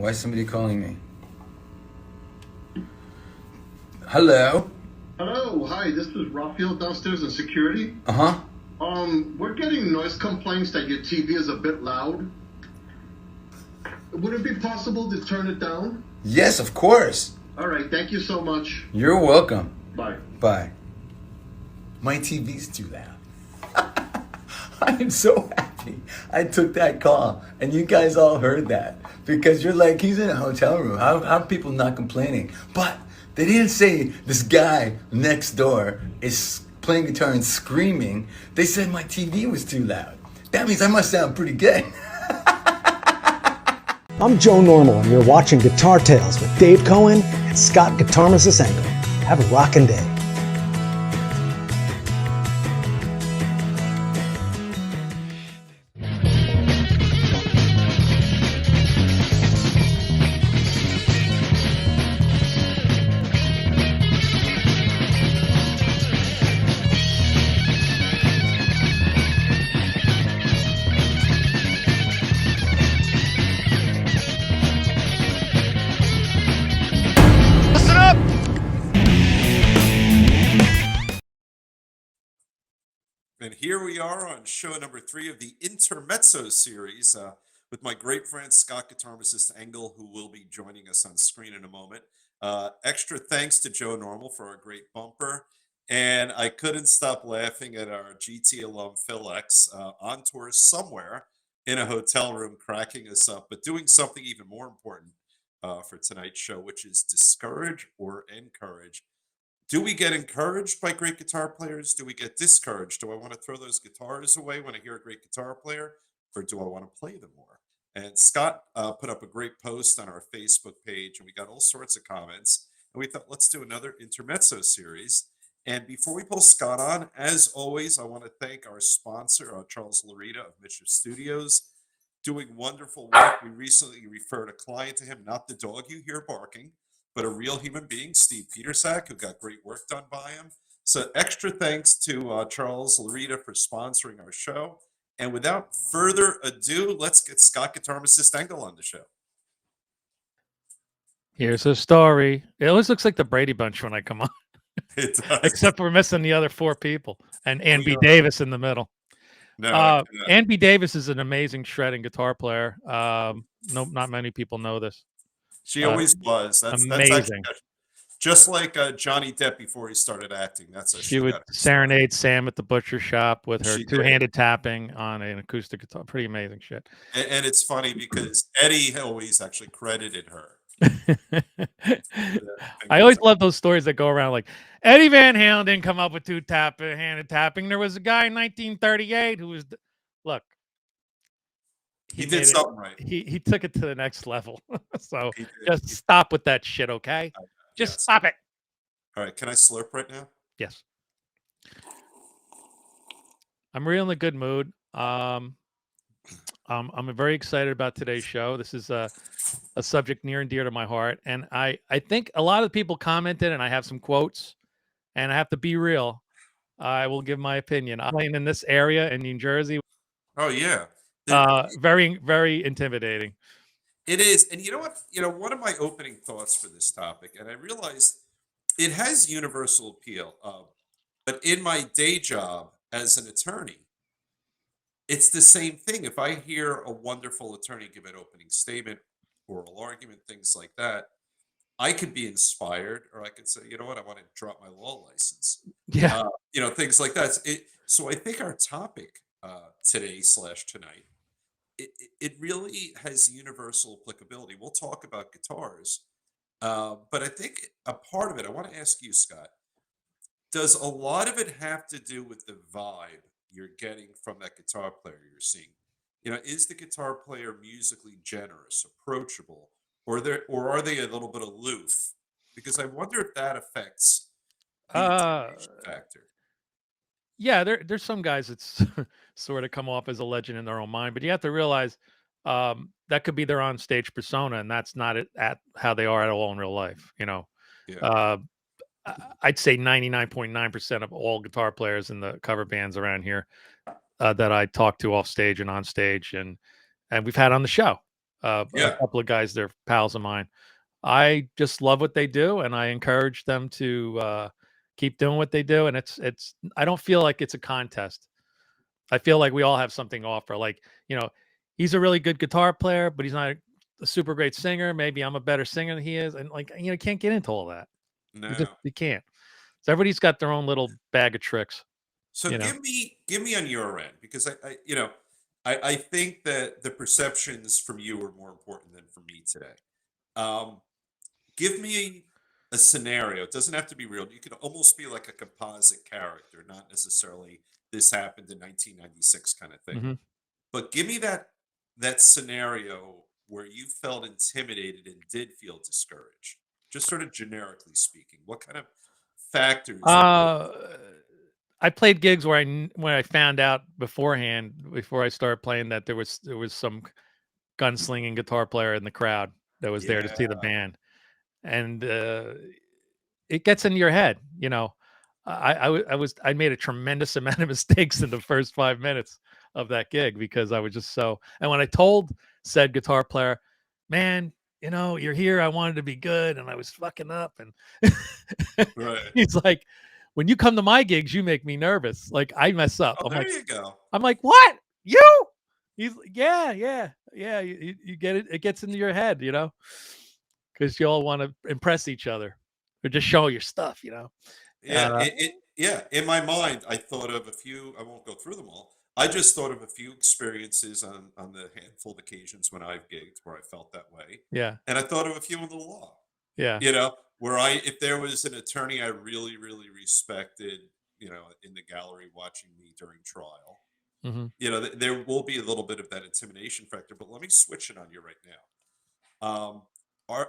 Why is somebody calling me? Hello? Hello, hi, this is Raphael downstairs in security. Uh-huh. We're getting noise complaints that your TV is a bit loud. Would it be possible to turn it down? Yes, of course. All right, thank you so much. You're welcome. Bye. Bye. My TV's too loud. I am so happy I took that call and you guys all heard that because you're like, he's in a hotel room. How are people not complaining? But they didn't say this guy next door is playing guitar and screaming. They said my TV was too loud. That means I must sound pretty good. I'm Joe Normal, and you're watching Guitar Tales with Dave Cohen and Scott Guitarmachus Engel. Have a rockin' day. Listen up! And here we are on show number 3 of the Intermezzo series with my great friend Scott Guitarmachus Engel, who will be joining us on screen in a moment. Extra thanks to Joe Normal for our great bumper. And I couldn't stop laughing at our GT alum Phil X on tour somewhere in a hotel room, cracking us up, but doing something even more important for tonight's show, which is discourage or encourage. Do we get encouraged by great guitar players? Do we get discouraged? Do I want to throw those guitars away when I hear a great guitar player? Or do I want to play them more? And Scott put up a great post on our Facebook page, and we got all sorts of comments. And we thought, let's do another Intermezzo series. And before we pull Scott on, as always, I want to thank our sponsor, Charles Larita of Mischief Studios, doing wonderful work. We recently referred a client to him, not the dog you hear barking, but a real human being, Steve Petersack, who got great work done by him. So extra thanks to Charles Larita for sponsoring our show. And without further ado, let's get Scott Guitarmachus Engel on the show. Here's a story. It always looks like the Brady Bunch when I come on, It does. except we're missing the other 4 people and Ann B. are. Davis in the middle. No, Ann B. Davis is an amazing shredding guitar player. No, not many people know this. she always was. That's amazing. actually just like Johnny Depp before he started acting. That's She would serenade Sam at the butcher shop with her She did. two-handed tapping on an acoustic guitar. Pretty amazing shit. And it's funny because Eddie always actually credited her. I always love those stories that go around like Eddie Van Halen didn't come up with two-handed tapping. There was a guy in 1938 who was, look, He did something right. He took it to the next level. So He did. just stop with that shit, okay? Just Yes. stop it. All right, can I slurp right now? Yes. I'm really in a good mood. I'm very excited about today's show. This is a subject near and dear to my heart. And I think a lot of people commented, and I have some quotes, and I have to be real. I will give my opinion. I'm playing in this area in New Jersey. Oh yeah. Very, very intimidating. It is. And you know what? One of my opening thoughts for this topic, and I realized it has universal appeal. But in my day job as an attorney, it's the same thing. If I hear a wonderful attorney give an opening statement, oral argument, things like that, I could be inspired, or I could say, you know what, I want to drop my law license. Yeah. Things like that. So I think our topic today/tonight, it really has universal applicability. We'll talk about guitars, but I think a part of it, I want to ask you, Scott, does a lot of it have to do with the vibe you're getting from that guitar player you're seeing? Is the guitar player musically generous, approachable, or are they a little bit aloof? Because I wonder if that affects the intimidation factor. Yeah, there's some guys that's sort of come off as a legend in their own mind, but you have to realize that could be their on-stage persona, and that's not at how they are at all in real life. Yeah. I'd say 99.9% of all guitar players in the cover bands around here that I talk to off stage and on stage, and we've had on the show, A Yeah. couple of guys, they're pals of mine. I just love what they do, and I encourage them to keep doing what they do. And it's I don't feel like it's a contest. I feel like we all have something to offer. Like, he's a really good guitar player, but he's not a super great singer. Maybe I'm a better singer than he is, and like, you can't get into all that. No. You can't. So everybody's got their own little bag of tricks. So You know. give me on your end, because I think that the perceptions from you are more important than from me today. Um, Give me a scenario. It doesn't have to be real. You could almost be like a composite character, not necessarily this happened in 1996 kind of thing. Mhm. But give me that scenario where you felt intimidated and did feel discouraged. Just sort of generically speaking, what kind of factors are important? I played gigs where when I found out beforehand, before I started playing, that there was some gunslinging guitar player in the crowd that was there to see the Yeah, band, and it gets into your head. I made a tremendous amount of mistakes in the first 5 minutes of that gig because I was just so. And when I told said guitar player, man, you're here. I wanted to be good, and I was fucking up. And right. he's like, when you come to my gigs, you make me nervous. Like I mess up. Oh, there you go. I'm like, what? You? He's like, yeah, yeah, yeah. You get it. It gets into your head, because you all want to impress each other or just show your stuff. Yeah, Uh, yeah. In my mind, I thought of a few. I won't go through them all. I just thought of a few experiences on the handful of occasions when I've gigged where I felt that way, yeah, and I thought of a few in the law. yeah. Where if there was an attorney I really, really respected, in the gallery watching me during trial, Hmm. there will be a little bit of that intimidation factor. But let me switch it on you right now.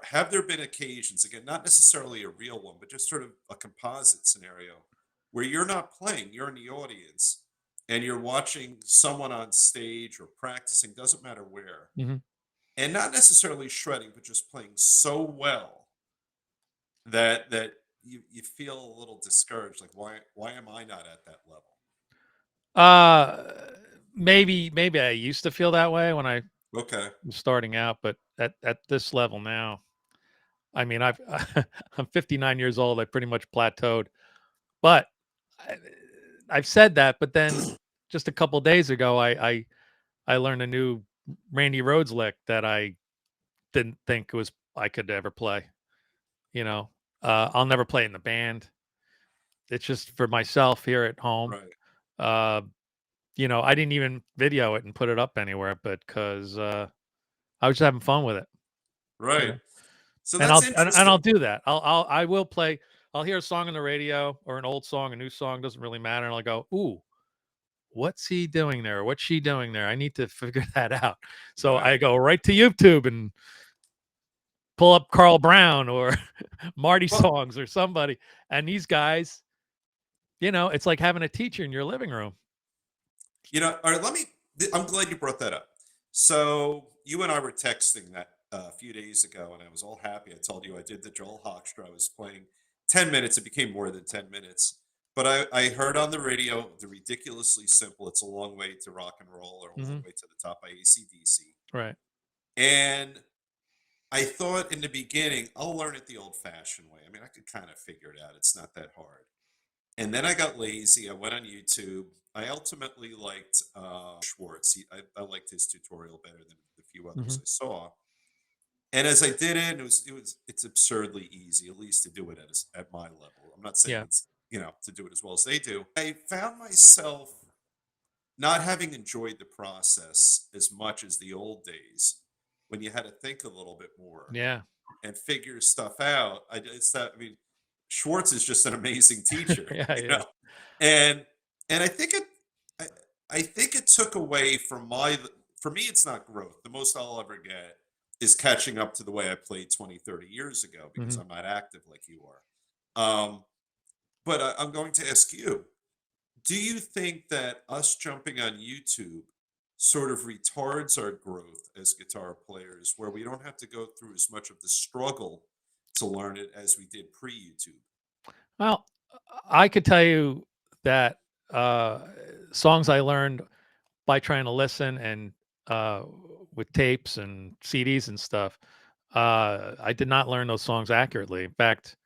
Have there been occasions, again, not necessarily a real one, but just sort of a composite scenario where you're not playing, you're in the audience, and you're watching someone on stage or practicing, doesn't matter where, Hmm. and not necessarily shredding, but just playing so well that you feel a little discouraged, like why am I not at that level? Uh, maybe I used to feel that way when I Okay. was starting out, but at this level now, I mean, I'm 59 years old. I pretty much plateaued, but I, I've said that. But then just a couple days ago, I learned a new Randy Rhodes lick that I didn't think was I could ever play. I'll never play in the band. It's just for myself here at home. Right. Uh, I didn't even video it and put it up anywhere, but because I was just having fun with it. You Right. know, So and that's I'll interesting. do that. I will play. I'll hear a song on the radio or an old song, a new song, doesn't really matter, and I'll go, ooh, what's he doing there? What's she doing there? I need to figure that out. So I Right. go right to YouTube and pull up Carl Brown or Marty Well, songs or somebody. And these guys, it's like having a teacher in your living room. all right, I'm glad you brought that up. So you and I were texting that a few days ago, and I was all happy. I told you I did the Joel Hoekstra. I was playing 10 minutes. It became more than 10 minutes. But I heard on the radio the ridiculously simple It's a Long Way to Rock and Roll or A Long Hmm. Way to the Top by AC/DC. Right. And I thought in the beginning, I'll learn it the old fashioned way. I mean, I could kind of figure it out. It's not that hard. And then I got lazy. I went on YouTube. I ultimately liked Schwartz. I liked his tutorial better than the few Hmm. others I saw. And as I did it, it's absurdly easy, at least to do it at my level. I'm not saying Yeah. it's to do it as well as they do. I found myself not having enjoyed the process as much as the old days when you had to think a little bit more Yeah. and figure stuff out. I mean, Schwartz is just an amazing teacher, Yeah. you Yeah. know, and I think I, I think it took away from for me. It's not growth. The most I'll ever get is catching up to the way I played 20, 30 years ago because Hmm. I'm not active like you are. But I'm going to ask you: do you think that us jumping on YouTube sort of retards our growth as guitar players, where we don't have to go through as much of the struggle to learn it as we did pre-YouTube? Well, I could tell you that uh, songs I learned by trying to listen and uh, with tapes and CDs and stuff, I did not learn those songs accurately. In fact,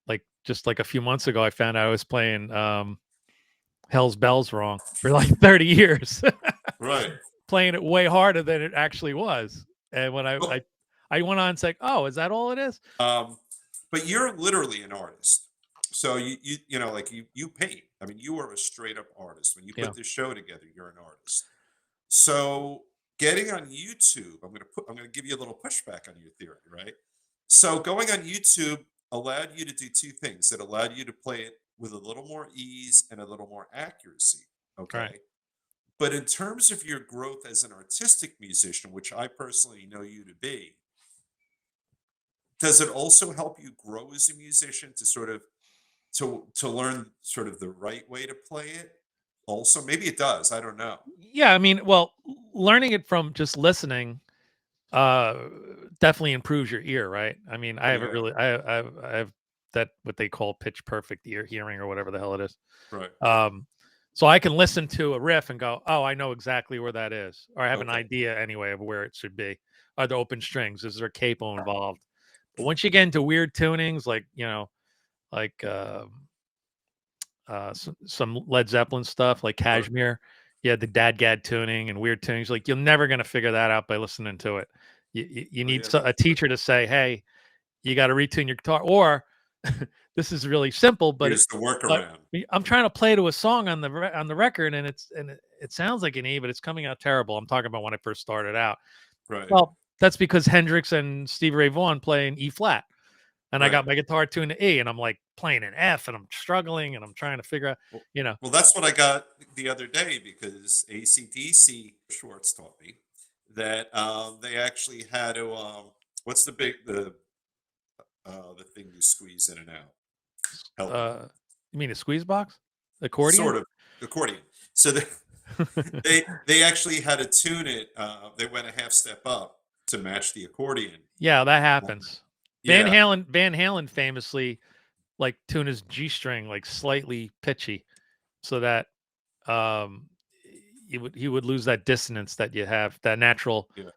like just like a few months ago, I found out I was playing Hell's Bells wrong for like 30 years, Right. playing it way harder than it actually was. And when Well, I went on and said, "Oh, is that all it is?" but you're literally an artist. So you know, like you paint. I mean, you are a straight up artist. When you Yeah. put this show together, you're an artist. So getting on YouTube, I'm gonna give you a little pushback on your theory, right? So going on YouTube allowed you to do two things. It allowed you to play it with a little more ease and a little more accuracy. Right. Okay. But in terms of your growth as an artistic musician, which I personally know you to be, does it also help you grow as a musician to sort of to learn sort of the right way to play it? Also, maybe it does. I don't know. Yeah, I mean, well, learning it from just listening uh definitely improves your ear, right? I mean, I haven't Yeah. really I have that what they call pitch perfect ear hearing or whatever the hell it is. Right. So I can listen to a riff and go, "Oh, I know exactly where that is," or I have an Okay. idea anyway of where it should be. Are there open strings? Is there a capo involved? But once you get into weird tunings, like like some Led Zeppelin stuff, like Sure. Kashmir, yeah, the Dadgad tuning and weird tunings, like you're never gonna figure that out by listening to it. You Oh, need yeah, a that's true. teacher to say, "Hey, you got to retune your guitar," or this is really simple, but Here's the but workaround. I'm trying to play to a song on on the record, and it sounds like an E, but it's coming out terrible. I'm talking about when I first started out. Right. Well, that's because Hendrix and Stevie Ray Vaughan play in E flat, and I Right. got my guitar tuned to E, and I'm like playing an F, and I'm struggling, and I'm trying to figure out, Well, you know, well, that's what I got the other day because ACDC Schwartz taught me that they actually had to what's the thing you squeeze in and out? Help me. you mean a squeeze box, accordion? Sort of accordion. So they actually had to tune it. They went a half step up to match the accordion. Yeah, that happens. Yeah. Van Halen famously like tune his G string like slightly pitchy, so that um he would lose that dissonance that you have, that natural Yeah.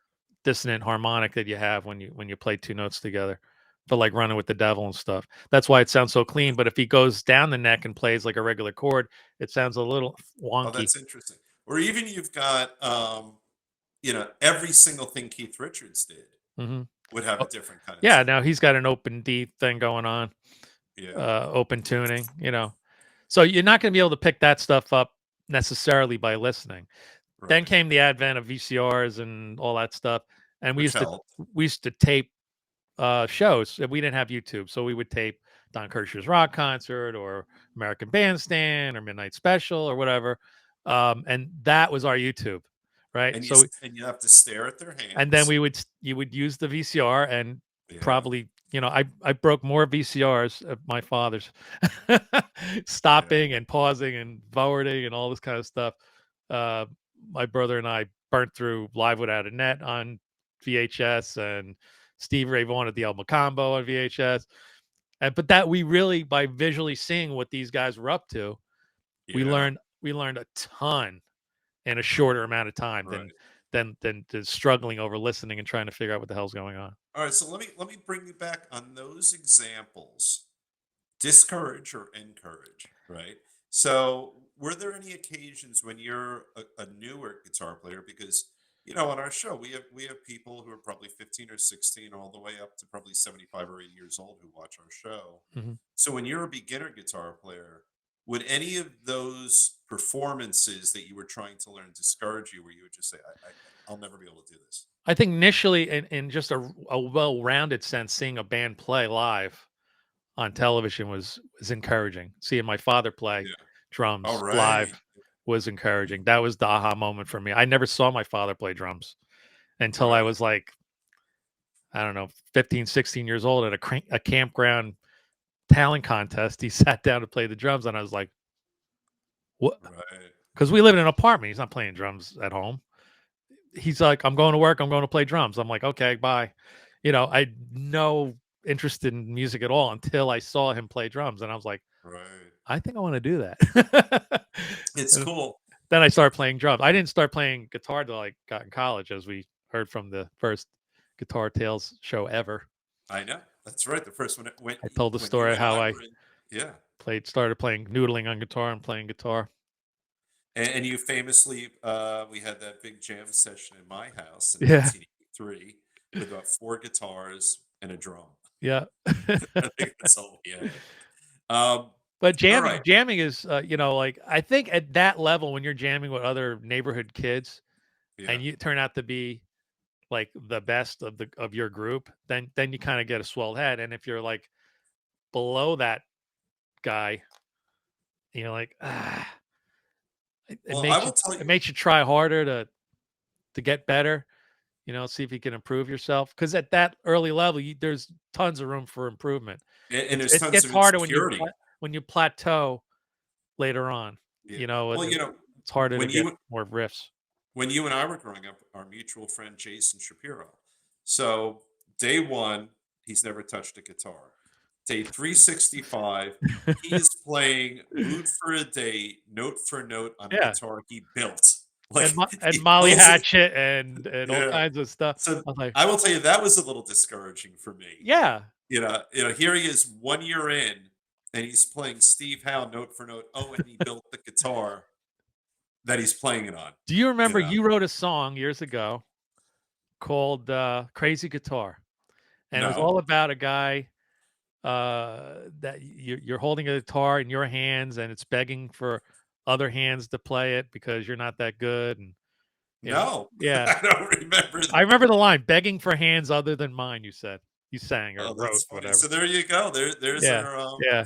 dissonant harmonic that you have when you play two notes together, for like Running with the Devil and stuff. That's why it sounds so clean. But if he goes down the neck and plays like a regular chord, it sounds a little Oh, wonky. that's interesting. Or even you've got every single thing Keith Richards did Hmm. would have a different kind of Yeah, tune. now he's got an open D thing going on, Yeah. open tuning, So you're not going to be able to pick that stuff up necessarily by listening. Then Right. came the advent of VCRs and all that stuff, and Which helped. we used to tape shows. We didn't have YouTube, so we would tape Don Kirshner's rock concert or American Bandstand or Midnight Special or whatever, and that was our YouTube, right? And So and you have to stare at their and then hands. you would use the VCR and Yeah. probably I broke more VCRs at my father's, stopping and pausing and forwarding and all this kind of stuff. Uh, my brother and I burnt through Live Without a Net on VHS and Steve Ray Vaughan at the El Macambo on VHS. And but that we really, by visually seeing what these guys were up to, we Yeah. learned a ton in a shorter amount of time Right. than struggling over listening and trying to figure out what the hell's going on. All right. So let me bring you back on those examples. Discourage or encourage, right? So, were there any occasions when you're a newer guitar player? Because on our show we have people who are probably 15 or 16, all the way up to probably 75 or 80 years old who watch our show. Mhm. So, when you're a beginner guitar player, would any of those performances that you were trying to learn discourage you, where you would just say, I'll never be able to do this"? I think initially, in just a well-rounded sense, seeing a band play live on television was encouraging. Seeing my father play Yeah. All drums right. live was encouraging. That was the aha moment for me. I never saw my father play drums until I Right. was like, I don't know, 15, 16 years old at a campground talent contest. He sat down to play the drums, and I was like, what? Right. Because we live in an apartment. He's not playing drums at home. He's like, I'm going to work. I'm going to play drums. I'm like, okay, bye. I had no interest in music at all until I saw him play drums. And I was like, Right. I think I want to do that. It's And cool. then I started playing drums. I didn't start playing guitar till I got in college, as we heard from the first Guitar Tales show ever. I know. That's right. The first one went. I told the when you story and how I were in- yeah. started playing noodling on guitar and playing guitar. And you famously, we had that big jam session in my house in Yeah. 1983 with about 4 guitars and a drum. Yeah. I think that's all we had. But right. jamming is, like I think at that level when you're jamming with other neighborhood kids Yeah. and you turn out to be like the best of your group, then you kind of get a swelled head. And if you're like below that guy, like Well, I will tell it you. makes you try harder to get better. See if you can improve yourself. Because at that early level, there's tons of room for improvement. And there's It tons gets of harder insecurity. when you plateau later on. Yeah. Well, It's harder to when get you more riffs. when you and I were growing up, our mutual friend Jason Shapiro. So day 1, he's never touched a guitar. Day 365, he is playing "Mood for a Day" note for note on a Yeah. guitar he built. Like And he Molly builds it- Hatchet and all Yeah. kinds of stuff. So I was like, I will tell you that was a little discouraging for me. yeah. Here he is 1 year in, and he's playing Steve Howe note for note. Oh, and he built the guitar that he's playing it on. Do you remember know? you wrote a song years ago called Crazy Guitar? And it was No. all about a guy that you're holding a guitar in your hands and it's begging for other hands to play it because you're not that good. And No. yeah. I don't remember that. I remember the line, begging for hands other than mine, you said. You sang or Oh, wrote, that's funny. whatever. So there you go. There's Yeah, our yeah.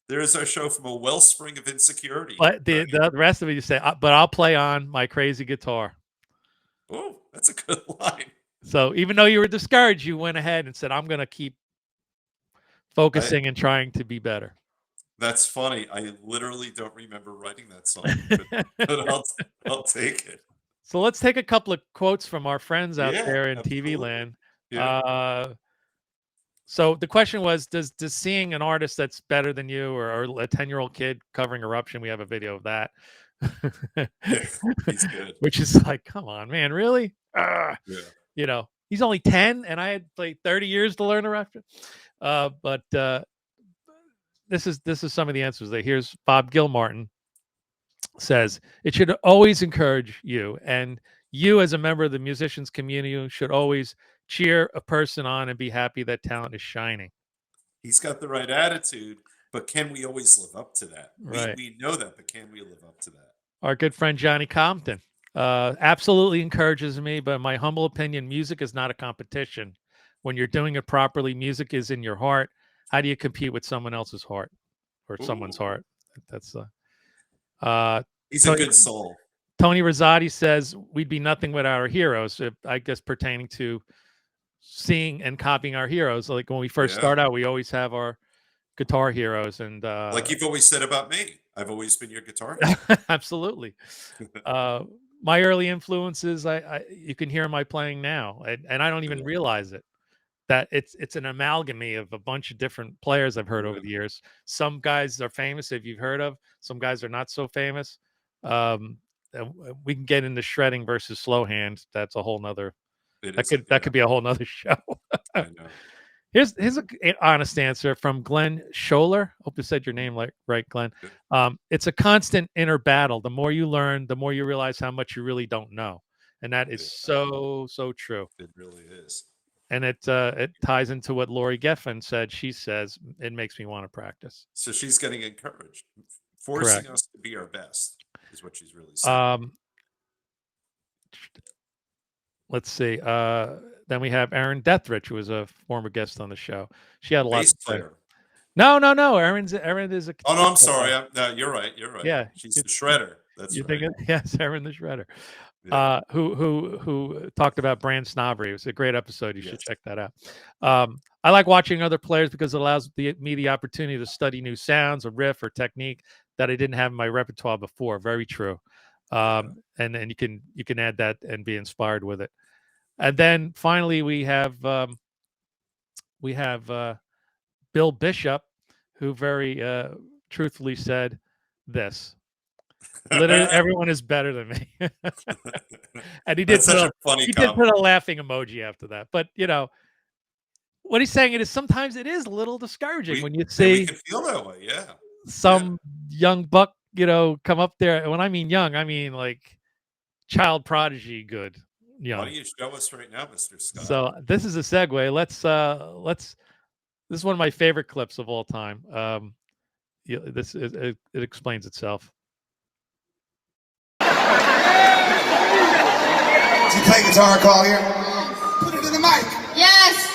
there's our show from a wellspring of insecurity. But the rest of it, you say, but I'll play on my crazy guitar. Oh, that's a good line. So even though you were discouraged, you went ahead and said, I'm going to keep focusing and trying to be better. That's funny. I literally don't remember writing that song, but I'll take it. So let's take a couple of quotes from our friends out Yeah, there in absolutely. TV land. Yeah. So the question was, does seeing an artist that's better than you or a 10-year-old kid covering Eruption, we have a video of that. He's good. Which is like, come on, man, really? Yeah. He's only 10 and I had like 30 years to learn Eruption. But this is some of the answers there. Here's Bob Gilmartin says, it should always encourage you, and you as a member of the musicians community should always cheer a person on and be happy that talent is shining. He's got the right attitude, but can we always live up to that? Right. We know that, but can we live up to that? Our good friend Johnny Compton absolutely encourages me, but in my humble opinion, music is not a competition. When you're doing it properly, music is in your heart. How do you compete with someone else's heart or someone's heart? That's he's a good soul. Tony Rosati says we'd be nothing without our heroes. I guess pertaining to seeing and copying our heroes. Like when we first start out, we always have our guitar heroes, and like you've always said about me, I've always been your guitar hero. Absolutely. My early influences, you can hear my playing now, and I don't even realize it. That it's an amalgamy of a bunch of different players I've heard over the years. Some guys are famous if you've heard of. Some guys are not so famous. We can get into shredding versus slow hand. That's a whole nother. That could be a whole nother show. I know. Here's an honest answer from Glenn Scholler. Hope you said your name right, Glenn. It's a constant inner battle. The more you learn, the more you realize how much you really don't know, and that is so true. It really is. And it ties into what Lori Geffen said. She says it makes me want to practice. So she's getting encouraged, forcing us to be our best is what she's really saying. Let's see. Then we have Erin Deathrich, who was a former guest on the show. She had a lot to say. No. Erin is a. Oh no, I'm sorry. No, you're right. Yeah, she's the shredder. That's right. Yes, Erin the Shredder. Yeah. Who talked about brand snobbery. It was a great episode. You should check that out. I like watching other players because it allows me the opportunity to study new sounds, a riff, or technique that I didn't have in my repertoire before. Very true. And you can add that and be inspired with it. And then finally we have Bill Bishop, who very truthfully said this. Literally, everyone is better than me. And he did That's such put a funny he did comment. put a laughing emoji after that. But what he's saying is sometimes it is a little discouraging when you We see can feel that way, yeah. some young buck, come up there. And when I mean young, I mean like child prodigy good Why young. don't you show us right now, Mr. Scott? So this is a segue. Let's this is one of my favorite clips of all time. It explains itself. Do you play guitar, Collier? Put it in the mic. Yes.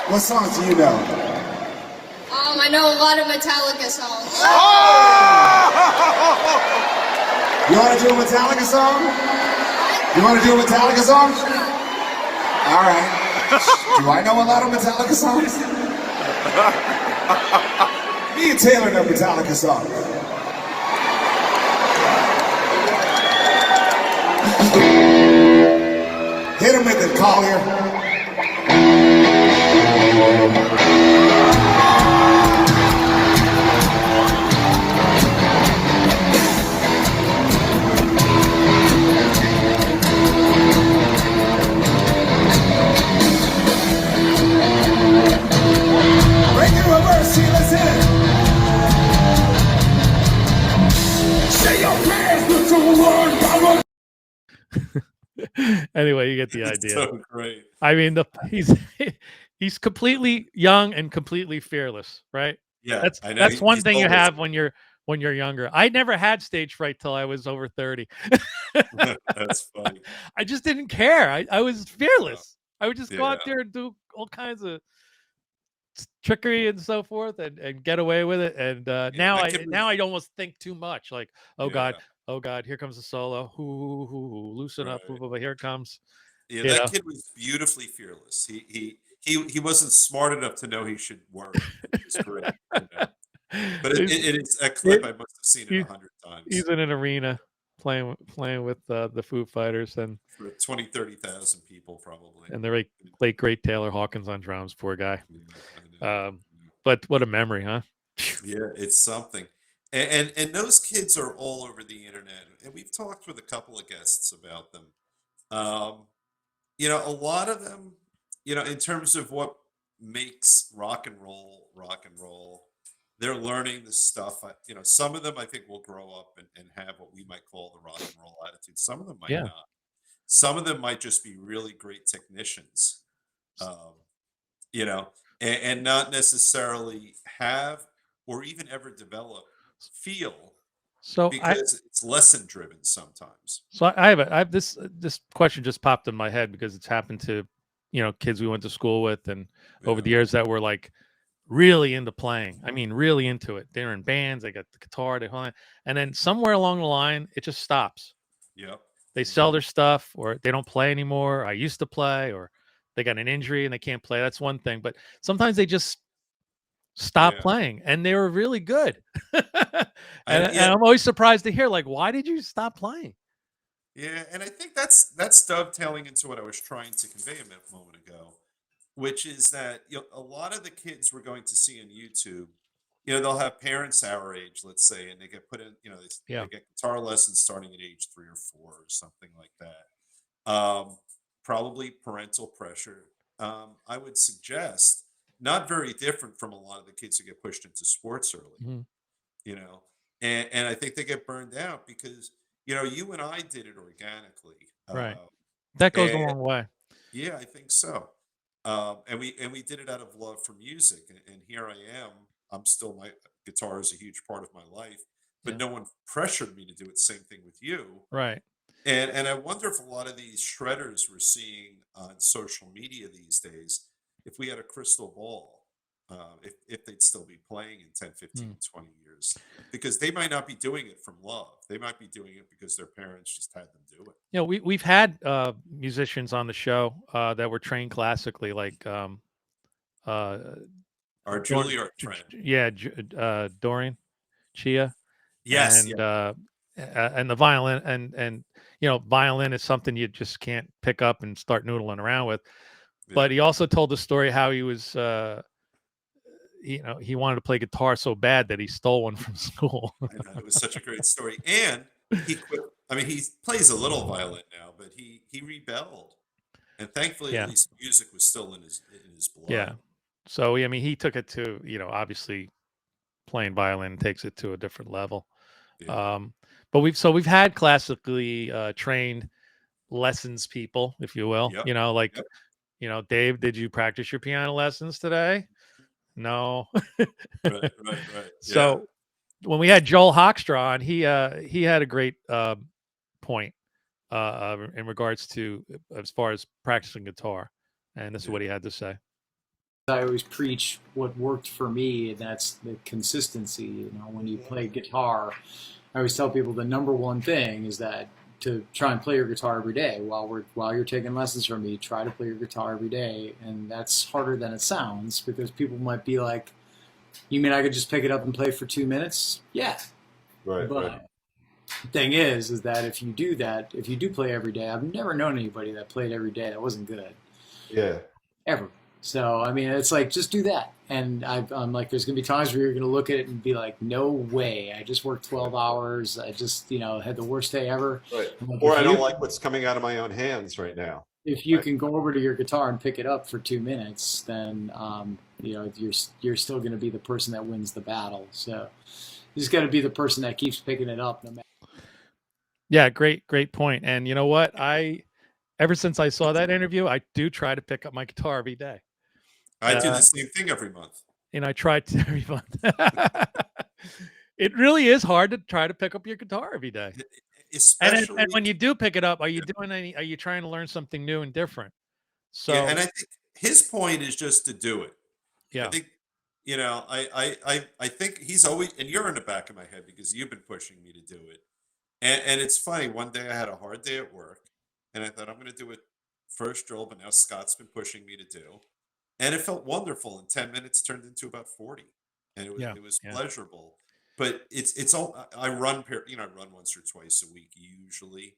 What songs do you know? I know a lot of Metallica songs. You want to do a Metallica song? You want to do a Metallica song? All right. Do I know a lot of Metallica songs? Me and Taylor know Metallica songs. Hit him with it, Collier. Break the reverse, see, let's hit it. Say your prayers, but don't run, power. Anyway, you get the It's idea. so great. I mean, he's completely young and completely fearless, right? Yeah, I know. That's one He's thing you always- have when you're younger. I never had stage fright till I was over 30. That's funny. I just didn't care. I was fearless. I would just go out Yeah. there and do all kinds of trickery and so forth and get away with it. And now that kid was- I almost think too much. Like, oh Yeah. God, here comes the solo. Loosen up. Right. Here it comes. Yeah, You that know. kid was beautifully fearless. He wasn't smart enough to know he should worry. Which is great. But it's a clip I must have seen it 100 times. He's in an arena playing with the Foo Fighters and For 20, 30,000 people probably. the late great Taylor Hawkins on drums. Poor guy. Yeah, I know. But what a memory, huh? Yeah, it's something. And those kids are all over the internet. And we've talked with a couple of guests about them. A lot of them, in terms of what makes rock and roll, they're learning this stuff. Some of them I think will grow up and have what we might call the rock and roll attitude. Some of them might Yeah. not. Some of them might just be really great technicians, and not necessarily have or even ever develop feel So because it's lesson driven sometimes. I have this question just popped in my head because it's happened to kids we went to school with and over the years that were like really into playing. I mean, really into it. They're in bands. They got the guitar. And then somewhere along the line, it just stops. Yep. They sell their stuff, or they don't play anymore. I used to play, or they got an injury and they can't play. That's one thing. But sometimes they just stop Yeah. playing, and they were really good. and Yeah. I'm always surprised to hear, like, why did you stop playing? Yeah, and I think that's dovetailing into what I was trying to convey a moment ago, which is that a lot of the kids we're going to see on YouTube, they'll have parents our age, let's say, and they get put in, Yeah. they get guitar lessons starting at age 3 or 4 or something like that. Probably parental pressure. I would suggest not very different from a lot of the kids who get pushed into sports early. Mhm. And I think they get burned out because you and I did it organically. Right. That goes a and- long way. Yeah, I think so. And we did it out of love for music, and here I am. My guitar is a huge part of my life, but Yeah. no one pressured me to do it. Same thing with you. Right. And I wonder if a lot of these shredders we're seeing on social media these days, if we had a crystal ball, if they'd still be playing in 10, 15, 20 years, because they might not be doing it from love. They might be doing it because their parents just had them do it. We've had musicians on the show that were trained classically, like Our Dor- Juilliard friend. Dorian Chia. Yes. And the violin and violin is something you just can't pick up and start noodling around with. But he also told the story how he was he wanted to play guitar so bad that he stole one from school. I know, it was such a great story. And he quit. I mean, he plays a little violin now, but he rebelled. And thankfully, Yeah. at least music was still in his blood. Yeah. So I mean, he took it to, obviously playing violin takes it to a different level. Yeah. But we've had classically trained lessons people, if you will. Yep. Like, Yep. Dave, did you practice your piano lessons today? No. Right. So when we had Joel Hoekstra on, he had a great point in regards to as far as practicing guitar, and this is what he had to say. I always preach what worked for me, and that's the consistency. When you play guitar, I always tell people the number one thing is that to try and play your guitar every day. While you're taking lessons from me, try to play your guitar every day, and that's harder than it sounds because people might be like, "You mean I could just pick it up and play for 2 minutes?" Yeah, Right. but the thing is that if you do that, if you do play every day, I've never known anybody that played every day that wasn't good. Yeah. Ever. So, I mean, it's like, just do that. And I'm like, there's going to be times where you're going to look at it and be like, no way. I just worked 12 hours. I just, had the worst day ever. Right. Like, Or I don't like what's coming out of my own hands right now. If you can go over to your guitar and pick it up for 2 minutes, then, you're still going to be the person that wins the battle. So you just got to be the person that keeps picking it up no matter. Yeah, great point. And you know what? Ever since I saw that interview, I do try to pick up my guitar every day. I do the same thing every month. And I try to every month. It really is hard to try to pick up your guitar every day. Especially, and when you do pick it up, are you trying to learn something new and different? So yeah, and I think his point is just to do it. yeah, I think, I think he's always, and you're in the back of my head because you've been pushing me to do it. And it's funny, one day I had a hard day at work and I thought I'm going to do it first drill, but now Scott's been pushing me to do. And it felt wonderful. In 10 minutes turned into about 40. And it was pleasurable. But it's all, I run once or twice a week usually.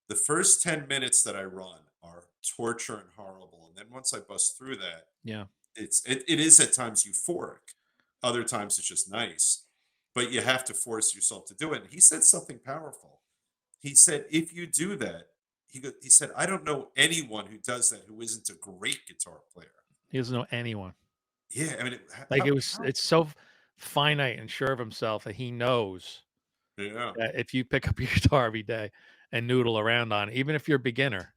The first 10 minutes that I run are torture and horrible. And then once I bust through that, yeah, it is at times euphoric. Other times it's just nice. But you have to force yourself to do it. And he said something powerful. He said, if you do that, he said, I don't know anyone who does that who isn't a great guitar player. he doesn't know anyone. Yeah, I mean, It's so finite and sure of himself that he knows yeah, that if you pick up your guitar every day and noodle around on it, even if you're a beginner,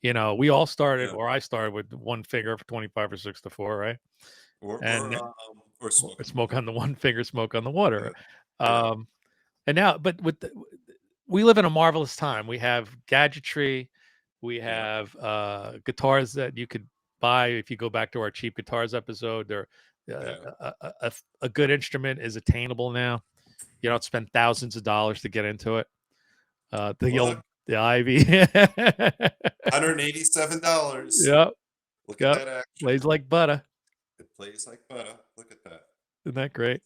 we all started, or I started with one finger for 25 or 6 to 4, right? or smoke on the one finger, smoke on the water. Yeah. And now, but we live in a marvelous time. We have gadgetry, we have guitars that you could buy if you go back to our cheap guitars episode. They're a good instrument is attainable now. You don't spend thousands of dollars to get into it. The Ivy, $187. Yep. Look at that action. Plays like butter. It plays like butter. Look at that. Isn't that great?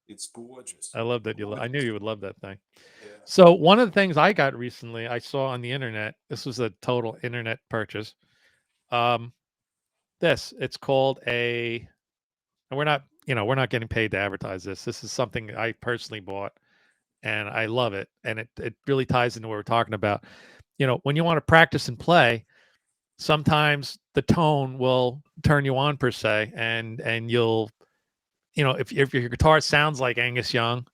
It's gorgeous. I love that I knew you would love that thing. Yeah. So one of the things I got recently, I saw on the internet. This was a total internet purchase. It's called and we're not getting paid to advertise this. This is something I personally bought, and I love it. And it really ties into what we're talking about. When you want to practice and play, sometimes the tone will turn you on per se, and you'll, if your guitar sounds like Angus Young,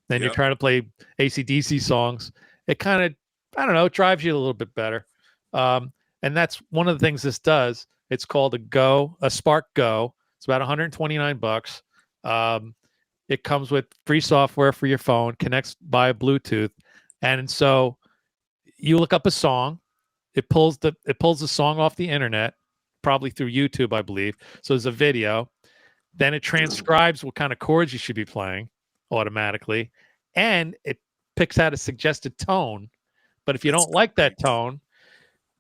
then you're trying to play AC/DC songs. It kind of, I don't know, drives you a little bit better. And that's one of the things this does. It's called a Spark Go. It's about $129. It comes with free software for your phone, connects by Bluetooth, and so you look up a song. It pulls the song off the internet, probably through YouTube, I believe. So there's a video. Then it transcribes what kind of chords you should be playing automatically, and it picks out a suggested tone. But if you don't like that tone,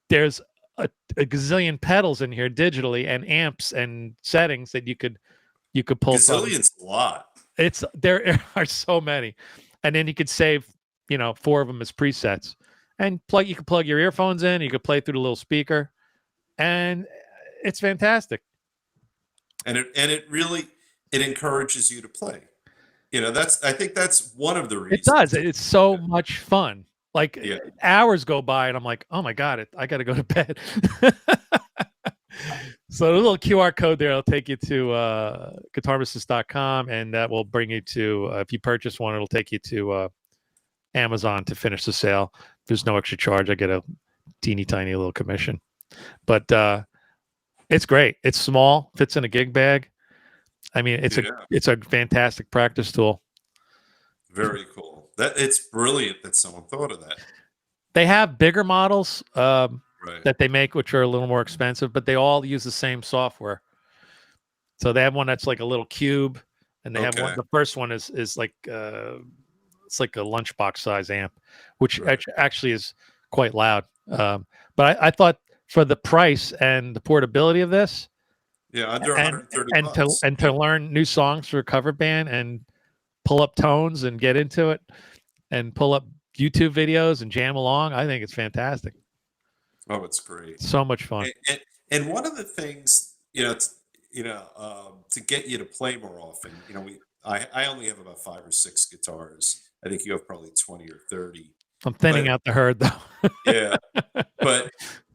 there's a gazillion pedals in here digitally and amps and settings that you could pull. Gazillion's a lot. There are so many, and then you could save 4 of them as presets, and you can plug your earphones in. You could play through the little speaker, and it's fantastic. And it really, it encourages you to play. You know, I think that's one of the It reasons. does. It's so much fun. Like Yeah. hours go by and I'm like, oh my God, I got to go to bed. So the little QR code there will take you to guitarbassist.com, and that will bring you to, if you purchase one, it'll take you to Amazon to finish the sale. There's no extra charge. I get a teeny tiny little commission. But it's great. It's small, fits in a gig bag. I mean, it's a fantastic practice tool. Very cool. It's brilliant that someone thought of that. They have bigger models Right. that they make, which are a little more expensive, but they all use the same software. So they have one that's like a little cube, and they have one. The first one is like it's like a lunchbox size amp, which actually is quite loud. But I thought for the price and the portability of this, under 130 and bucks. to learn new songs for a cover band and pull up tones and get into it and pull up YouTube videos and jam along, I think it's fantastic. Oh, it's great. So much fun. And one of the things, to get you to play more often, I only have about 5 or 6 guitars. I think you have probably 20 or 30. I'm thinning out the herd though. Yeah. But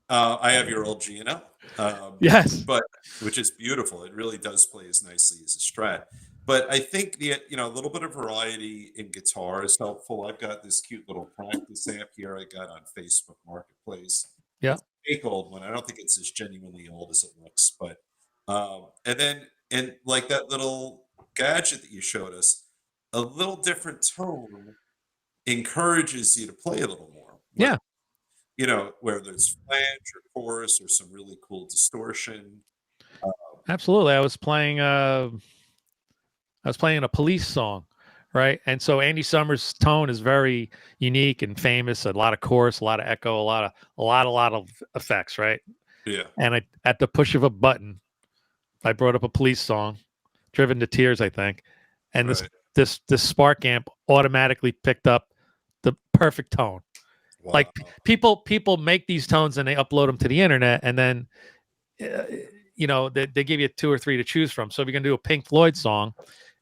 I have your old Gino. Yes. But which is beautiful. It really does play as nicely as a Strat. But I think a little bit of variety in guitar is helpful. I've got this cute little practice amp here I got on Facebook Marketplace. Yeah. It's a fake old one. I don't think it's as genuinely old as it looks, but and like that little gadget that you showed us, a little different tone encourages you to play a little more. Yeah. Where there's flange or chorus or some really cool distortion. Absolutely. I was playing a Police song, right? And so Andy Summers' tone is very unique and famous. A lot of chorus, a lot of echo, a lot of effects, right? Yeah. And at the push of a button, I brought up a Police song, "Driven to Tears," I think, and this Spark amp automatically picked up the perfect tone. Wow. Like people make these tones and they upload them to the internet, and then they give you 2 or 3 to choose from. So if you're gonna do a Pink Floyd song,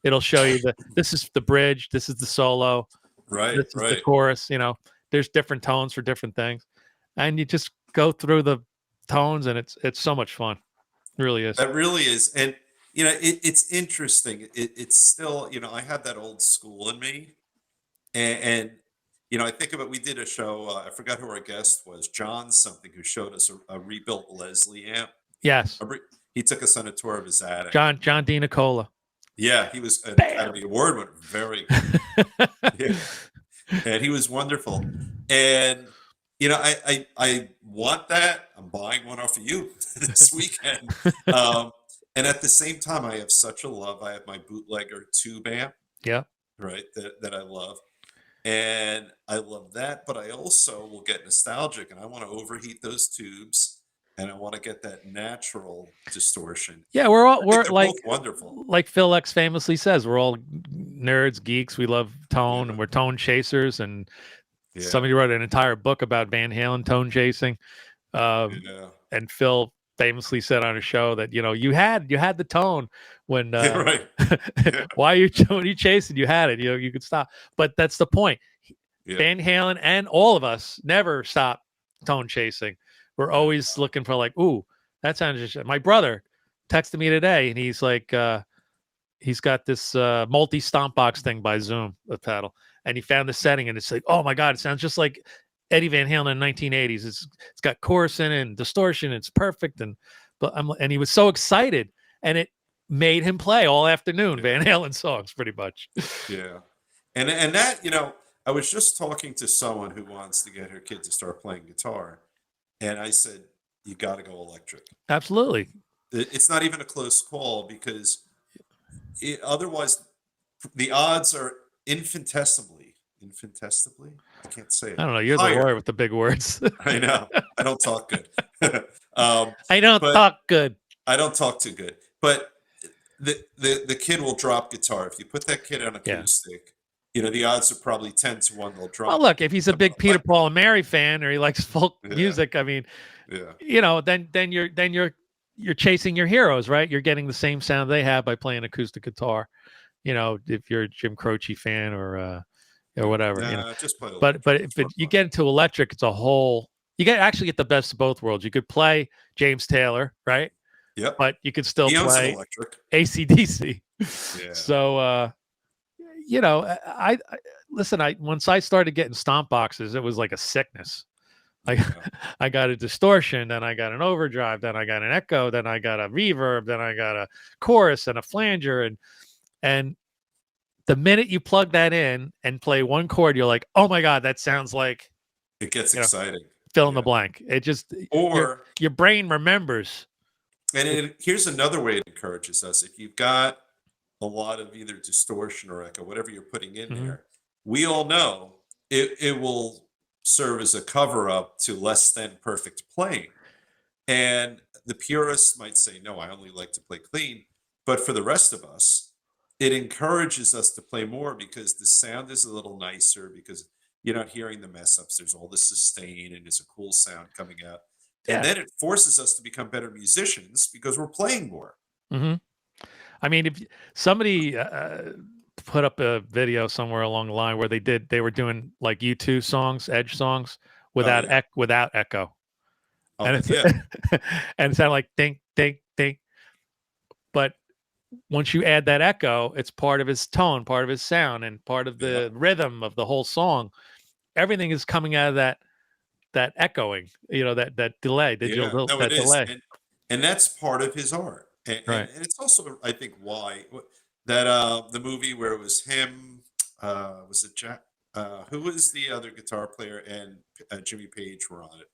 it'll show you this is the bridge, this is the solo, this is the chorus. There's different tones for different things, and you just go through the tones, and it's so much fun. It really is. That really is, and it's interesting. It's still, I have that old school in me, and I think about, we did a show. I forgot who our guest was, John something, who showed us a rebuilt Leslie amp. Yes. He took us on a tour of his attic. John D. Nicola. Yeah, he was an Academy Award winner. Very good. Yeah. And he was wonderful. And I want that. I'm buying one off of you this weekend. And at the same time, I have such a love. I have my bootlegger tube amp. Yeah. Right. That I love. And I love that, but I also will get nostalgic, and I want to overheat those tubes, and I want to get that natural distortion. Yeah, we're like both wonderful. Like Phil X famously says, we're all nerds, geeks. We love tone, and we're tone chasers. And somebody wrote an entire book about Van Halen tone chasing. And Phil famously said on a show that you had the tone when why are you chasing? You had it. You could stop. But that's the point. Van Halen and all of us never stop tone chasing. We're always looking for like, ooh, that sounds just. My brother texted me today, and he's like, he's got this multi stomp box thing by Zoom, a pedal, and he found the setting, and it's like, oh my God, it sounds just like Eddie Van Halen in the 1980s. It's got chorus in it and distortion. It's perfect, and he was so excited, and it made him play all afternoon Van Halen songs, pretty much. Yeah, and that I was just talking to someone who wants to get her kid to start playing guitar. And I said, you got to go electric. Absolutely. It's not even a close call, because otherwise the odds are infinitesimally. I can't say it. I don't know. You're the lawyer with the big words. I know. I don't talk good. I don't talk good. I don't talk too good. But the kid will drop guitar. If you put that kid on acoustic, the odds are probably 10 to 1 they'll drop. Well, look, if he's a big Peter, Paul and Mary fan, or he likes folk music, I mean, then you're you're chasing your heroes, right? You're getting the same sound they have by playing acoustic guitar. You know, if you're a Jim Croce fan or whatever, you know. Nah, just play But electric. but you get into electric, it's a whole. You actually get the best of both worlds. You could play James Taylor, right? Yep. But you could still He owns an play electric. AC/DC. Yeah. So you know, I listen. Once I started getting stomp boxes, it was like a sickness. Like I got a distortion, then I got an overdrive, then I got an echo, then I got a reverb, then I got a chorus and a flanger, and the minute you plug that in and play one chord, you're like, oh my god, that sounds like. It gets exciting. Fill in the blank. It just your brain remembers. And here's another way it encourages us. If you've got a lot of either distortion or echo, whatever you're putting in there, we all know it will serve as a cover up to less than perfect playing. And the purists might say, no, I only like to play clean. But for the rest of us, it encourages us to play more because the sound is a little nicer, because you're not hearing the mess ups. There's all the sustain and there's a cool sound coming out. Yeah. And then it forces us to become better musicians because we're playing more. I mean, if somebody put up a video somewhere along the line where they were doing like U2 songs, Edge songs without echo. Oh, And it's and it sounded like ding, ding, ding. But once you add that echo, it's part of his tone, part of his sound, and part of the rhythm of the whole song. Everything is coming out of that echoing, you know, that delay, digital delay. And that's part of his art. And it's also, I think, why that the movie where it was him, was it Jack? Who was the other guitar player, and Jimmy Page were on it.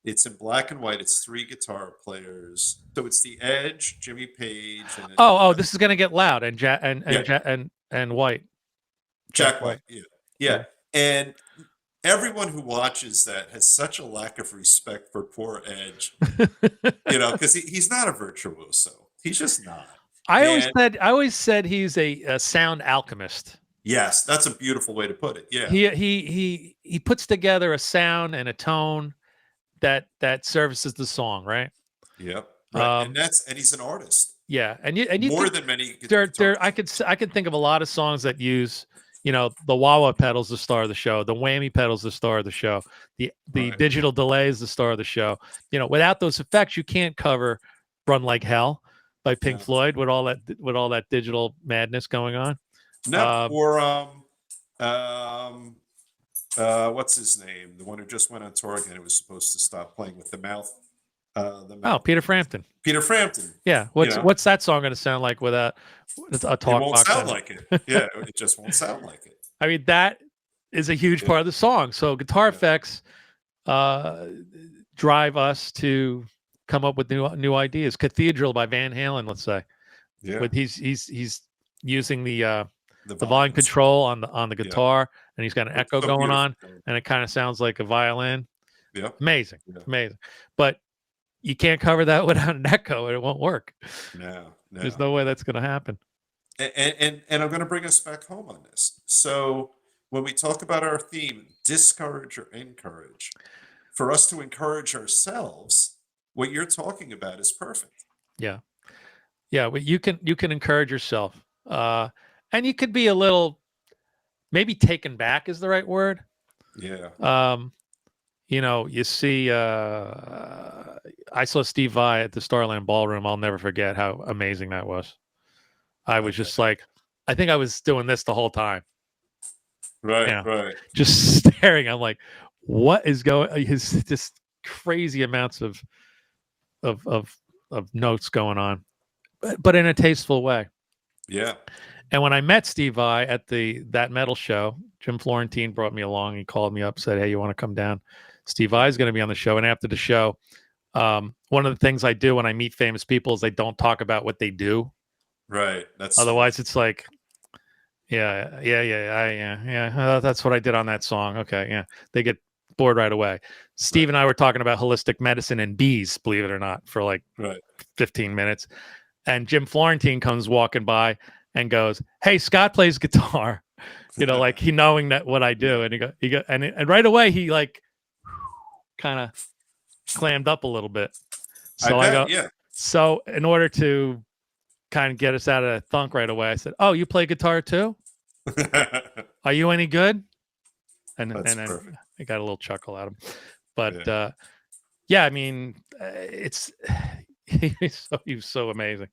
It's in black and white. It's 3 guitar players. So it's the Edge, Jimmy Page, and This is gonna get loud, and and White. Jack White. Yeah. And everyone who watches that has such a lack of respect for poor Edge, you know, because he's not a virtuoso. He's just not. I always said he's a sound alchemist. Yes, that's a beautiful way to put it. Yeah. He puts together a sound and a tone that services the song, right? Yep. Right. And he's an artist. Yeah, and you more than many. I could think of a lot of songs that use, you know, the wah-wah pedal's the star of the show, the whammy pedal's the star of the show, the digital delay is the star of the show. You know, without those effects, you can't cover "Run Like Hell" by Pink Floyd with all that digital madness going on. No, or what's his name? The one who just went on tour again. It was supposed to stop playing with the mouth. Peter Frampton. Peter Frampton. Yeah. What's that song going to sound like without a talk box? It won't sound like it. Yeah, it just won't sound like it. I mean, that is a huge part of the song. So guitar effects drive us to come up with new ideas. Cathedral by Van Halen, let's say. Yeah. With he's using the volume control on the guitar, and he's got an echo going on, and it kind of sounds like a violin. Yeah. Amazing. But you can't cover that without an echo, and it won't work. No. There's no way that's going to happen. And I'm going to bring us back home on this. So when we talk about our theme, discourage or encourage, for us to encourage ourselves, what you're talking about is perfect. Yeah. Well, you can encourage yourself, and you could be a little, maybe taken back is the right word. Yeah. You know, you see, I saw Steve Vai at the Starland Ballroom. I'll never forget how amazing that was. I was just like, I think I was doing this the whole time. Right. Just staring. I'm like, what is going? His just crazy amounts of notes going on, but in a tasteful way. Yeah. And when I met Steve Vai at that metal show, Jim Florentine brought me along. He called me up, said, "Hey, you want to come down? Steve Vai is going to be on the show." And after the show, one of the things I do when I meet famous people is they don't talk about what they do. Right. Otherwise, it's like, yeah. That's what I did on that song. Okay, yeah. They get bored right away. Steve and I were talking about holistic medicine and bees, believe it or not, for like 15 minutes. And Jim Florentine comes walking by and goes, "Hey, Scott plays guitar," you know, like he knowing that what I do. And he go, and right away he like kind of clammed up a little bit. So I go, So in order to kind of get us out of that thunk right away, I said, "Oh, you play guitar too? Are you any good?" And That's then perfect. I got a little chuckle out of him. But Yeah. yeah, I mean, it's he was so amazing.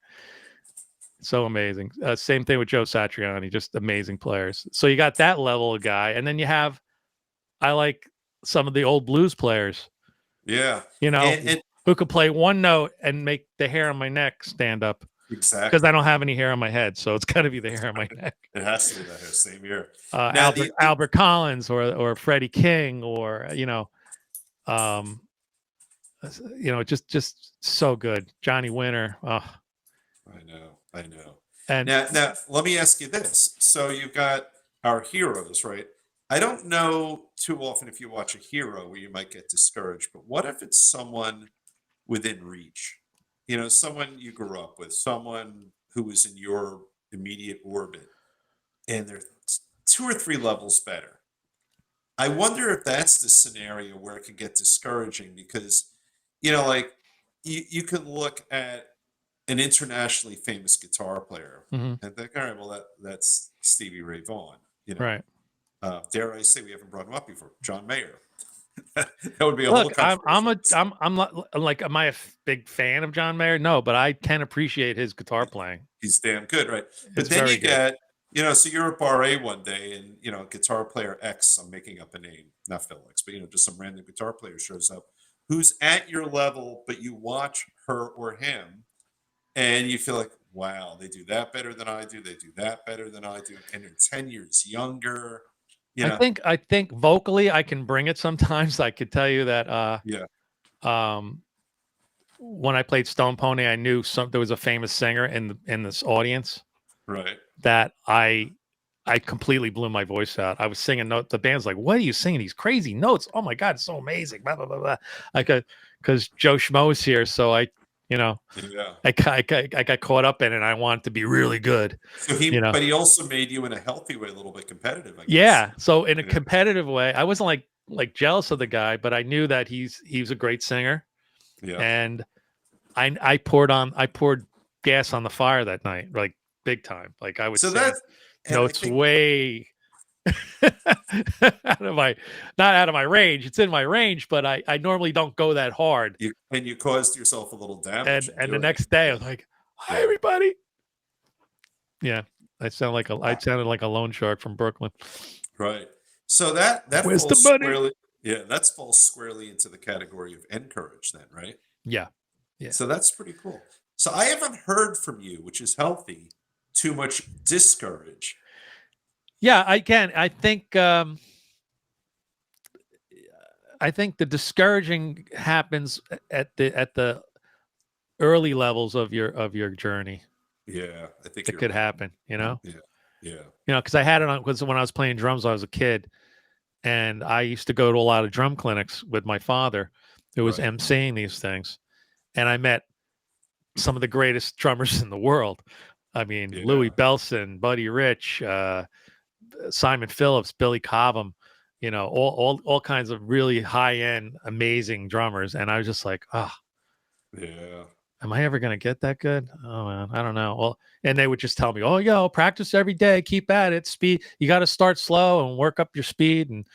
So amazing. Same thing with Joe Satriani, just amazing players. So you got that level of guy, and then you have, I like some of the old blues players, Yeah. you know, And who could play one note and make the hair on my neck stand up exactly. because I don't have any hair on my head, so it's got to be the hair on my neck. It has to be that hair. Same here. Albert Collins or Freddie King or just so good. Johnny Winter. Oh, I know. and Now, let me ask you this. So you've got our heroes, right? I don't know too often if you watch a hero where you might get discouraged, but what if it's someone within reach? You know, someone you grew up with, someone who was in your immediate orbit, and they're 2 or 3 levels better. I wonder if that's the scenario where it can get discouraging because, like you could look at an internationally famous guitar player Mhm. and think, all right, well that's Stevie Ray Vaughan. right. Dare I say we haven't brought him up before? John Mayer. That would be a Look, whole I'm not like, am I a big fan of John Mayer? No, but I can appreciate his guitar playing. He's damn good, right? But It's then very you good. get, so you're at Bar A one day and, guitar player X, I'm making up a name, not Phil X, but, just some random guitar player shows up who's at your level, but you watch her or him and you feel like, wow, they do that better than I do. They do that better than I do. And they're 10 years younger. I think vocally I can bring it sometimes. I could tell you that Yeah. When I played Stone Pony, I knew there was a famous singer in this audience Right. that I completely blew my voice out. I was singing notes. The band's like, "What are you singing? These crazy notes! Oh my god, it's so amazing!" Blah blah blah blah. Because Joe Schmo's here, so I Yeah. I got caught up in it. And I wanted to be really good. So but he also made you in a healthy way, a little bit competitive, I guess. Yeah. So in a Yeah. competitive way, I wasn't like jealous of the guy, but I knew that he's a great singer. Yeah. And I poured gas on the fire that night, like big time. Like I was So sing that's notes way not out of my range. It's in my range, but I normally don't go that hard. you caused yourself a little damage. And the next day I was like, "Hi everybody." Yeah. I sounded like a loan shark from Brooklyn. Right. So that Where's falls the money? squarely. Yeah, that falls squarely into the category of encourage then, right? Yeah. Yeah. So that's pretty cool. So I haven't heard from you, which is healthy, too much discourage. Yeah, I can. I think the discouraging happens at the early levels of your journey. Yeah, I think It could happen, Yeah. because I had it on because when I was playing drums, when I was a kid, and I used to go to a lot of drum clinics with my father, who was Right. emceeing these things, and I met some of the greatest drummers in the world. I mean, Yeah. Louis Bellson, Buddy Rich, Simon Phillips, Billy Cobham, all kinds of really high end, amazing drummers, and I was just like, oh. Yeah. Am I ever going to get that good? Oh man, I don't know. Well, and they would just tell me, "Oh, yeah, practice every day, keep at it. Speed, you got to start slow and work up your speed, and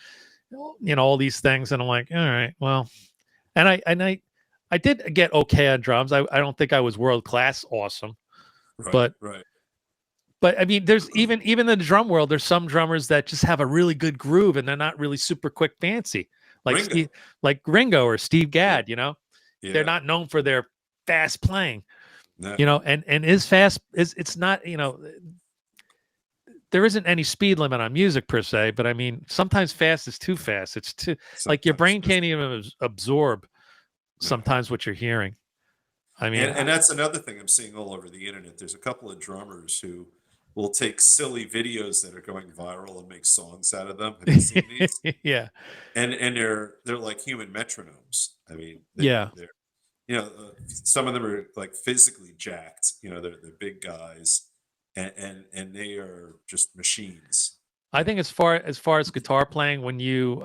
all these things." And I'm like, "All right, well," and I did get okay on drums. I don't think I was world class awesome, Right. but I mean, there's even in the drum world, there's some drummers that just have a really good groove and they're not really super quick fancy, Ringo. like Ringo or Steve Gadd. Yeah. They're not known for their fast playing. No. And is fast is it's not, there isn't any speed limit on music per se, but I mean, sometimes fast is too fast. It's too like your brain can't even absorb sometimes what you're hearing. I mean, And that's another thing I'm seeing all over the internet. There's a couple of drummers who will take silly videos that are going viral and make songs out of them. Have you seen these? yeah, And they're like human metronomes. I mean, Yeah. they're some of them are like physically jacked. They're big guys, and they are just machines. I think as far as guitar playing, when you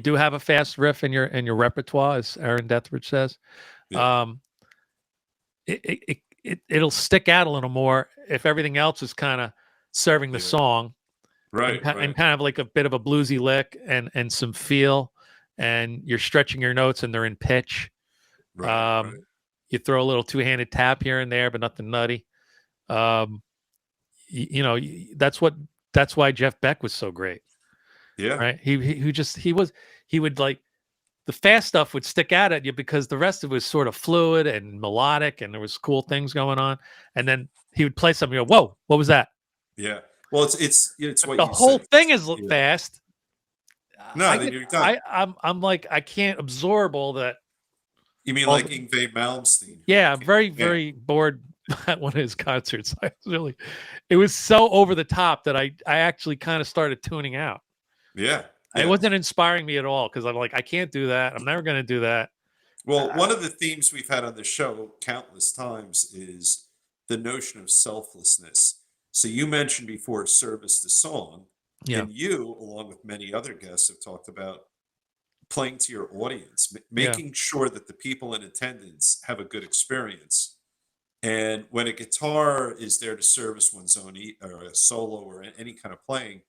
do have a fast riff in your repertoire, as Aaron Dethridge says, Yeah. It'll stick out a little more if everything else is kind of serving the Yeah. song, Right. and kind of like a bit of a bluesy lick and some feel, and you're stretching your notes and they're in pitch. Right. Right. You throw a little two-handed tap here and there, but nothing nutty. That's why Jeff Beck was so great. Yeah. Right. He would like, the fast stuff would stick out at you because the rest of it was sort of fluid and melodic and there was cool things going on. And then he would play something, you go, whoa, what was that? Yeah. Well, it's what The you whole said. thing is Yeah. fast. No, then you're done. I'm like, I can't absorb all that. You mean all like the- Yngwie Malmsteen? Yeah, I'm very, very bored at one of his concerts. It was so over the top that I actually kind of started tuning out. Yeah. It wasn't inspiring me at all because I'm like, I can't do that. I'm never going to do that. Well, one of the themes we've had on the show countless times is the notion of selflessness. So you mentioned before service to song, Yeah. and you, along with many other guests, have talked about playing to your audience, making sure that the people in attendance have a good experience. And when a guitar is there to service one's own, or a solo or any kind of playing,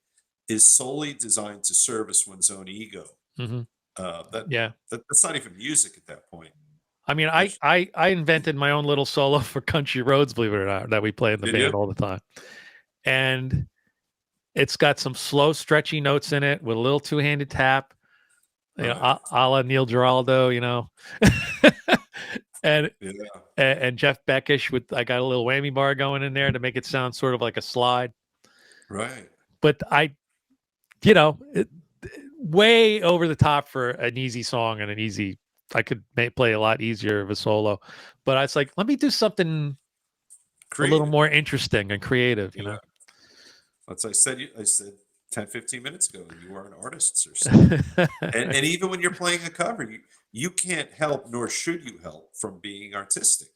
is solely designed to service one's own ego. Mm-hmm. That's not even music at that point. I mean, I invented my own little solo for Country Roads, believe it or not, that we play in the band all the time. And it's got some slow, stretchy notes in it with a little two-handed tap, a la Neil Giraldo, and Jeff Beckish I got a little whammy bar going in there to make it sound sort of like a slide. Right. But way over the top for an easy song and I could play a lot easier of a solo, but I was like, let me do something creative, a little more interesting and creative, That's I said 10, 15 minutes ago, you are an artist or something. and even when you're playing a cover, you can't help, nor should you help, from being artistic.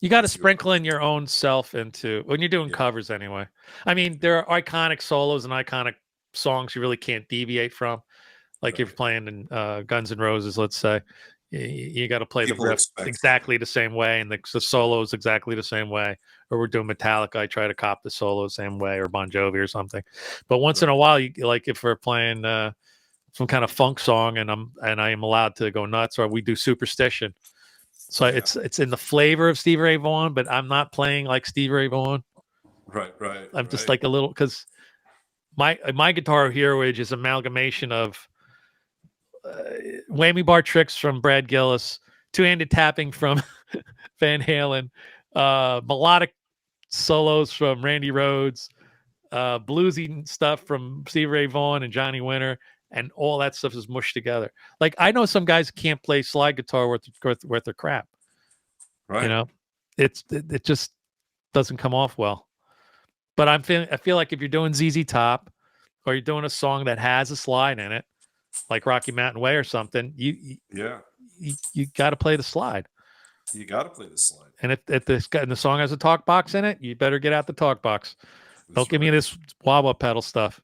You got to sprinkle in your own self into when you're doing covers anyway. I mean, there are iconic solos and iconic songs you really can't deviate from. Like if you're playing in Guns N' Roses, let's say, you got to play the riff exactly the same way, and the solos exactly the same way. Or we're doing Metallica, I try to cop the solo the same way, or Bon Jovi or something. But once in a while, if we're playing some kind of funk song, and I am allowed to go nuts, or we do Superstition. So it's in the flavor of Stevie Ray Vaughan, but I'm not playing like Stevie Ray Vaughan. Right. I'm just like a little, because my guitar hero is amalgamation of whammy bar tricks from Brad Gillis, two-handed tapping from Van Halen, melodic solos from Randy Rhoads, bluesy stuff from Stevie Ray Vaughan and Johnny Winter, and all that stuff is mushed together. Like I know some guys can't play slide guitar worth their crap. Right. It just doesn't come off well. But I feel like if you're doing ZZ Top, or you're doing a song that has a slide in it, like Rocky Mountain Way or something, you got to play the slide. You got to play the slide. And if the song has a talk box in it, you better get out the talk box. Don't give me this wah-wah pedal stuff,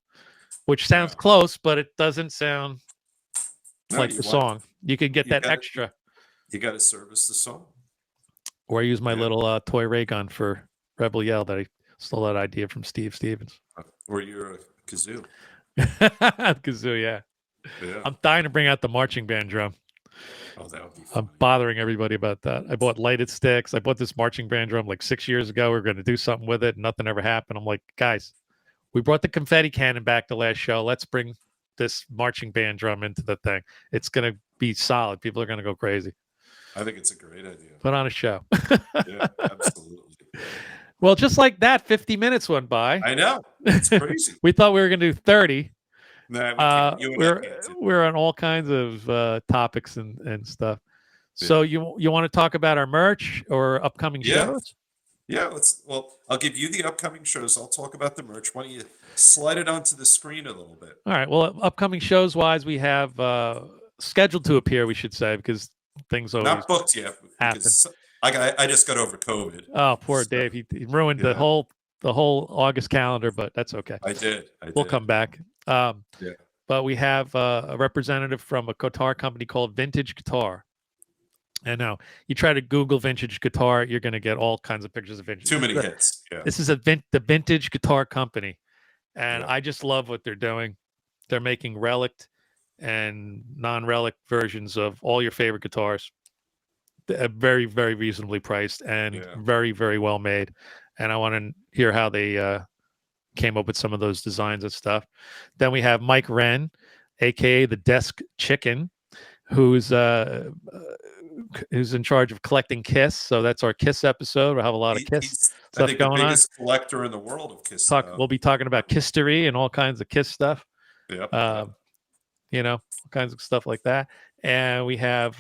which sounds close, but it doesn't sound like the song. You could get that extra. You got to service the song. Or I use my little toy ray gun for Rebel Yell that I stole that idea from Steve Stevens. Or you're a kazoo. Kazoo, yeah. I'm dying to bring out the marching band drum. Oh, that would be fun. I'm bothering everybody about that. I bought lighted sticks. I bought this marching band drum like 6 years ago. We were going to do something with it. Nothing ever happened. I'm like, guys, we brought the confetti cannon back the last show. Let's bring this marching band drum into the thing. It's going to be solid. People are going to go crazy. I think it's a great idea. Put on a show. Yeah, absolutely. Well, just like that, 50 minutes went by. I know. It's crazy. We thought we were going to do 30. Nah, we're on all kinds of topics and stuff. So you want to talk about our merch or upcoming shows? Yeah, I'll give you the upcoming shows. I'll talk about the merch. Why don't you slide it onto the screen a little bit? All right. Well, upcoming shows wise, we have scheduled to appear, we should say, because things always not booked yet. Happen. I just got over COVID. Oh, poor Dave. He ruined the whole August calendar, but that's okay. I did. We'll come back. But we have a representative from a guitar company called Vintage Guitar. I know. You try to Google vintage guitar, you're going to get all kinds of pictures of vintage. Too many hits. Yeah. This is the Vintage Guitar Company, and Yeah. I just love what they're doing. They're making relic and non-relic versions of all your favorite guitars. They're very, very reasonably priced and Yeah. very, very well made. And I want to hear how they came up with some of those designs and stuff. Then we have Mike Wren, aka the Desk Chicken, who's in charge of collecting Kiss. So that's our Kiss episode. We'll have a lot of Kiss He's, I stuff think, going the on. biggest collector in the world of Kiss. We'll be talking about Kisstery and all kinds of Kiss stuff. Yep. You know, all kinds of stuff like that. And we have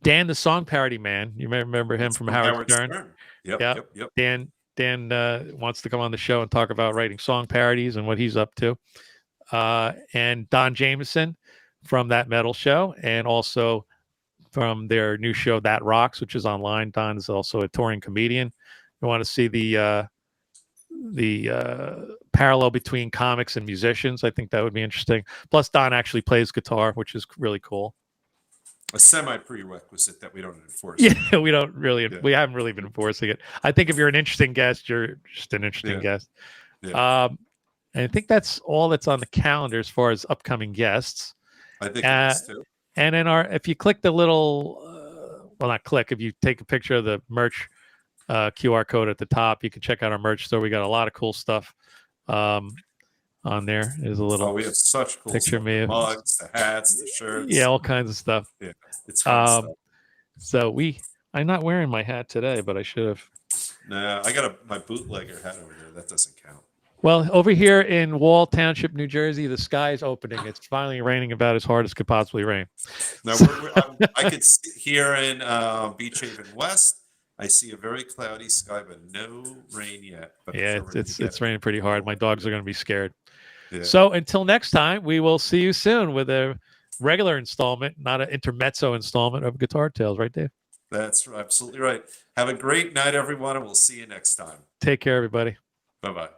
Dan, the song parody man. You may remember him from Howard Stern. Yep. Dan wants to come on the show and talk about writing song parodies and what he's up to. And Don Jameson from That Metal Show, and also from their new show That Rocks, which is online. Don is also a touring comedian. You want to see the parallel between comics and musicians. I think that would be interesting. Plus, Don actually plays guitar, which is really cool. A semi-prerequisite that we don't enforce. Yeah, we don't really. Yeah. We haven't really been enforcing it. I think if you're an interesting guest, you're just an interesting guest. Yeah. And I think that's all that's on the calendar as far as upcoming guests. I think it is too. And in if you click the little, well, not click, if you take a picture of the merch QR code at the top, you can check out our merch store. We got a lot of cool stuff on there. There's a little we have such cool picture stuff. of me. The mugs, the hats, the shirts. Yeah, all kinds of stuff. Yeah, it's fun stuff. So I'm not wearing my hat today, but I should have. Nah, I got my bootlegger hat over there. That doesn't count. Well, over here in Wall Township, New Jersey, the sky is opening. It's finally raining about as hard as could possibly rain. Now, I could see here in Beach Haven West, I see a very cloudy sky, but no rain yet. But yeah, it's raining pretty hard. My dogs are going to be scared. Yeah. So until next time, we will see you soon with a regular installment, not an intermezzo installment of Guitar Tales. Right, Dave? That's absolutely right. Have a great night, everyone, and we'll see you next time. Take care, everybody. Bye-bye.